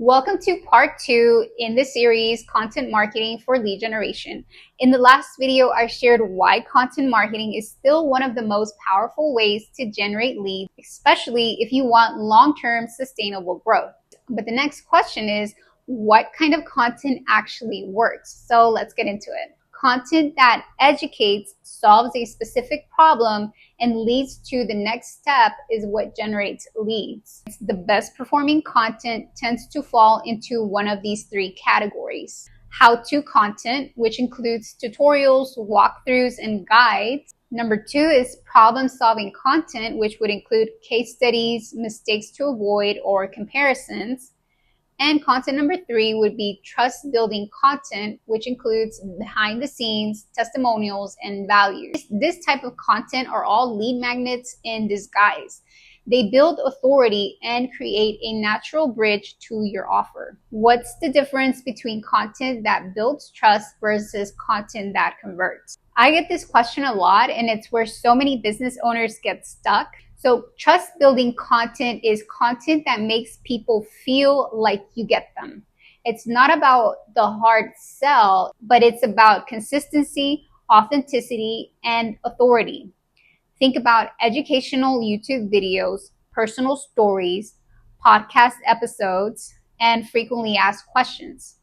Welcome to part 2 in the series Content Marketing for Lead Generation. In the last video, I shared why content marketing is still one of the most powerful ways to generate leads, especially if you want long-term sustainable growth. But the next question is, what kind of content actually works? So let's get into it. Content that educates, solves a specific problem, and leads to the next step is what generates leads. The best performing content tends to fall into one of these three categories. How-to content, which includes tutorials, walkthroughs, and guides. Number 2 is problem-solving content, which would include case studies, mistakes to avoid, or comparisons. And content number 3 would be trust-building content, which includes behind the scenes, testimonials, and values. This type of content are all lead magnets in disguise. They build authority and create a natural bridge to your offer. What's the difference between content that builds trust versus content that converts? I get this question a lot, and it's where so many business owners get stuck. So trust building content is content that makes people feel like you get them. It's not about the hard sell, but it's about consistency, authenticity, and authority. Think about educational YouTube videos, personal stories, podcast episodes, and frequently asked questions.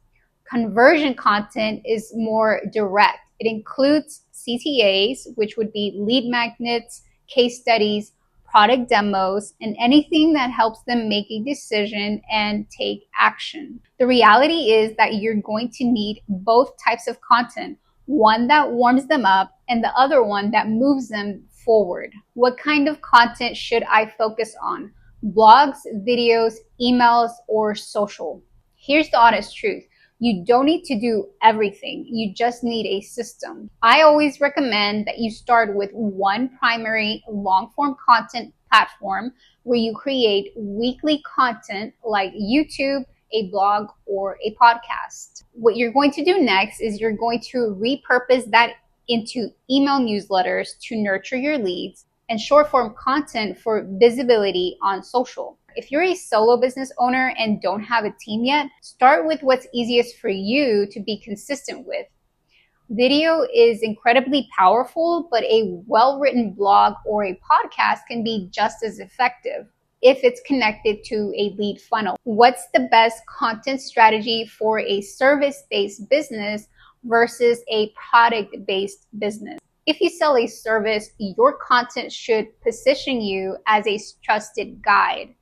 Conversion content is more direct. It includes CTAs, which would be lead magnets, case studies, product demos, and anything that helps them make a decision and take action. The reality is that you're going to need both types of content, one that warms them up and the other one that moves them forward. What kind of content should I focus on? Blogs, videos, emails, or social? Here's the honest truth. You don't need to do everything. You just need a system. I always recommend that you start with one primary long-form content platform where you create weekly content like YouTube, a blog, or a podcast. What you're going to do next is you're going to repurpose that into email newsletters to nurture your leads and short-form content for visibility on social. If you're a solo business owner and don't have a team yet, start with what's easiest for you to be consistent with. Video is incredibly powerful, but a well-written blog or a podcast can be just as effective if it's connected to a lead funnel. What's the best content strategy for a service-based business versus a product-based business? If you sell a service, your content should position you as a trusted guide.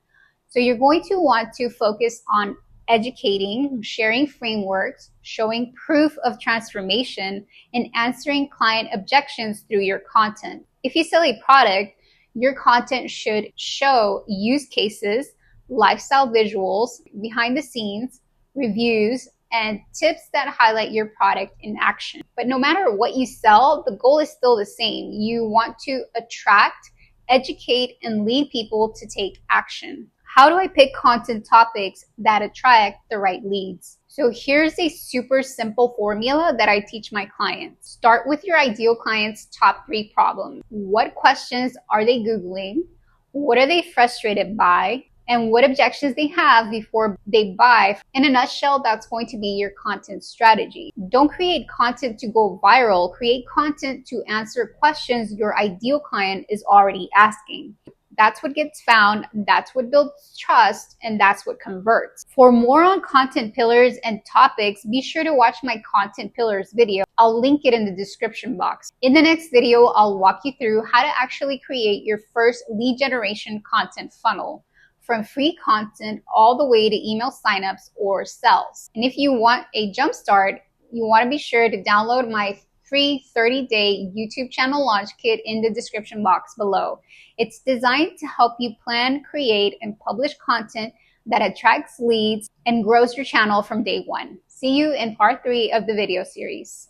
So you're going to want to focus on educating, sharing frameworks, showing proof of transformation, and answering client objections through your content. If you sell a product, your content should show use cases, lifestyle visuals, behind the scenes, reviews, and tips that highlight your product in action. But no matter what you sell, the goal is still the same. You want to attract, educate, and lead people to take action. How do I pick content topics that attract the right leads? So here's a super simple formula that I teach my clients. Start with your ideal client's top 3 problems. What questions are they Googling? What are they frustrated by? And what objections they have before they buy. In a nutshell, that's going to be your content strategy. Don't create content to go viral. Create content to answer questions your ideal client is already asking. That's what gets found, that's what builds trust, and that's what converts. For more on content pillars and topics, be sure to watch my content pillars video. I'll link it in the description box. In the next video, I'll walk you through how to actually create your first lead generation content funnel, from free content all the way to email signups or sales. And if you want a jump start, you want to be sure to download my free 30-day YouTube channel launch kit in the description box below. It's designed to help you plan, create, and publish content that attracts leads and grows your channel from day one. See you in part 3 of the video series.